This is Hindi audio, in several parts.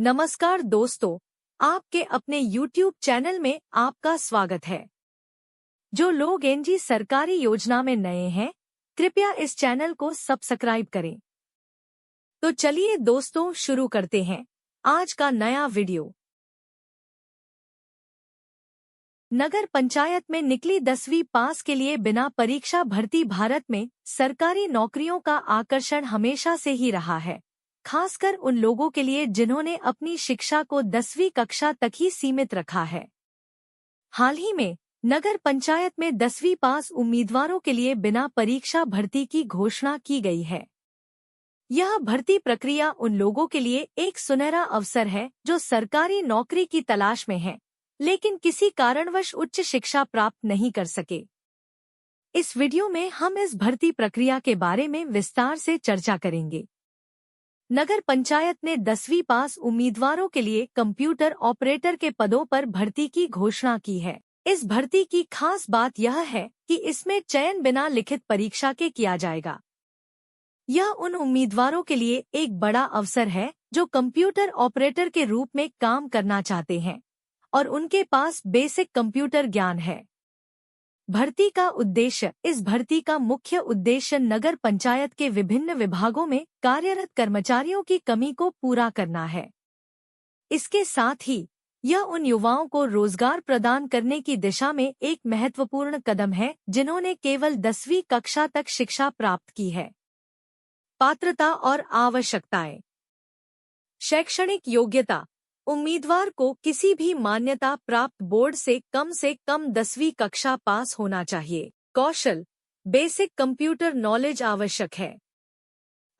नमस्कार दोस्तों, आपके अपने YouTube चैनल में आपका स्वागत है। जो लोग एनजी सरकारी योजना में नए हैं, कृपया इस चैनल को सब्सक्राइब करें। तो चलिए दोस्तों शुरू करते हैं आज का नया वीडियो। नगर पंचायत में निकली 10वीं पास के लिए बिना परीक्षा भर्ती भारत में सरकारी नौकरियों का आकर्षण हमेशा से ही रहा है, खासकर उन लोगों के लिए जिन्होंने अपनी शिक्षा को 10वीं कक्षा तक ही सीमित रखा है। हाल ही में नगर पंचायत में 10वीं पास उम्मीदवारों के लिए बिना परीक्षा भर्ती की घोषणा की गई है। यह भर्ती प्रक्रिया उन लोगों के लिए एक सुनहरा अवसर है जो सरकारी नौकरी की तलाश में हैं, लेकिन किसी कारणवश उच्च शिक्षा प्राप्त नहीं कर सके। इस वीडियो में हम इस भर्ती प्रक्रिया के बारे में विस्तार से चर्चा करेंगे। नगर पंचायत ने 10वीं पास उम्मीदवारों के लिए कंप्यूटर ऑपरेटर के पदों पर भर्ती की घोषणा की है। इस भर्ती की खास बात यह है कि इसमें चयन बिना लिखित परीक्षा के किया जाएगा। यह उन उम्मीदवारों के लिए एक बड़ा अवसर है जो कंप्यूटर ऑपरेटर के रूप में काम करना चाहते हैं और उनके पास बेसिक कंप्यूटर ज्ञान है। भर्ती का उद्देश्य इस भर्ती का मुख्य उद्देश्य नगर पंचायत के विभिन्न विभागों में कार्यरत कर्मचारियों की कमी को पूरा करना है। इसके साथ ही यह उन युवाओं को रोजगार प्रदान करने की दिशा में एक महत्वपूर्ण कदम है जिन्होंने केवल 10वीं कक्षा तक शिक्षा प्राप्त की है। पात्रता और आवश्यकताएं। शैक्षणिक योग्यता। उम्मीदवार को किसी भी मान्यता प्राप्त बोर्ड से कम 10वीं कक्षा पास होना चाहिए। कौशल। बेसिक कंप्यूटर नॉलेज आवश्यक है।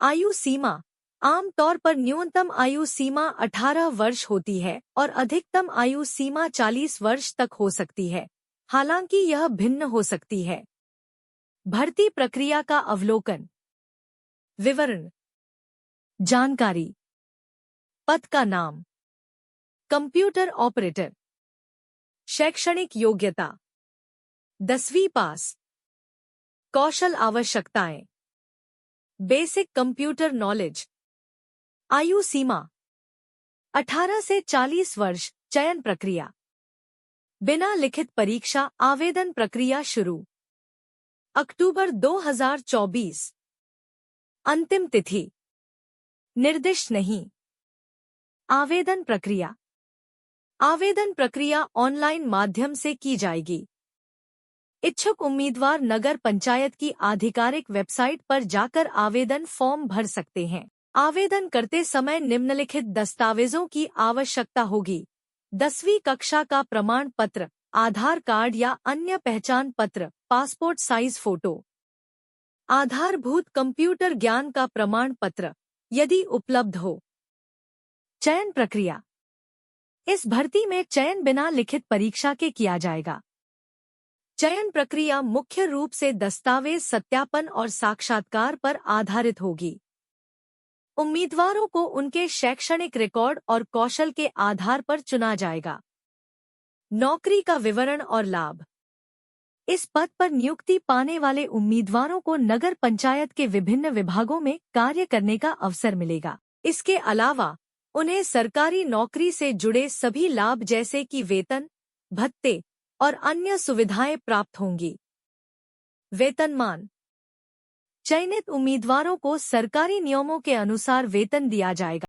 आयु सीमा। आमतौर पर न्यूनतम आयु सीमा 18 वर्ष होती है और अधिकतम आयु सीमा 40 वर्ष तक हो सकती है, हालांकि यह भिन्न हो सकती है। भर्ती प्रक्रिया का अवलोकन। विवरण। जानकारी। पद का नाम। Computer operator. शैक्षणिक योग्यता 10वीं पास। कौशल आवश्यकताएं। Basic computer knowledge. आयु सीमा 18 से 40 वर्ष। चयन प्रक्रिया। बिना लिखित परीक्षा। आवेदन प्रक्रिया शुरू अक्टूबर 2024। अंतिम तिथि निर्दिष्ट नहीं। आवेदन प्रक्रिया। आवेदन प्रक्रिया ऑनलाइन माध्यम से की जाएगी। इच्छुक उम्मीदवार नगर पंचायत की आधिकारिक वेबसाइट पर जाकर आवेदन फॉर्म भर सकते हैं। आवेदन करते समय निम्नलिखित दस्तावेजों की आवश्यकता होगी: 10वीं कक्षा का प्रमाण पत्र, आधार कार्ड या अन्य पहचान पत्र, पासपोर्ट साइज फोटो, आधारभूत कंप्यूटर ज्ञान का प्रमाण पत्र यदि उपलब्ध हो। चयन प्रक्रिया। इस भर्ती में चयन बिना लिखित परीक्षा के किया जाएगा। चयन प्रक्रिया मुख्य रूप से दस्तावेज सत्यापन और साक्षात्कार पर आधारित होगी। उम्मीदवारों को उनके शैक्षणिक रिकॉर्ड और कौशल के आधार पर चुना जाएगा। नौकरी का विवरण और लाभ। इस पद पर नियुक्ति पाने वाले उम्मीदवारों को नगर पंचायत के विभिन्न विभागों में कार्य करने का अवसर मिलेगा। इसके अलावा उन्हें सरकारी नौकरी से जुड़े सभी लाभ जैसे कि वेतन, भत्ते और अन्य सुविधाएं प्राप्त होंगी। वेतनमान। चयनित उम्मीदवारों को सरकारी नियमों के अनुसार वेतन दिया जाएगा।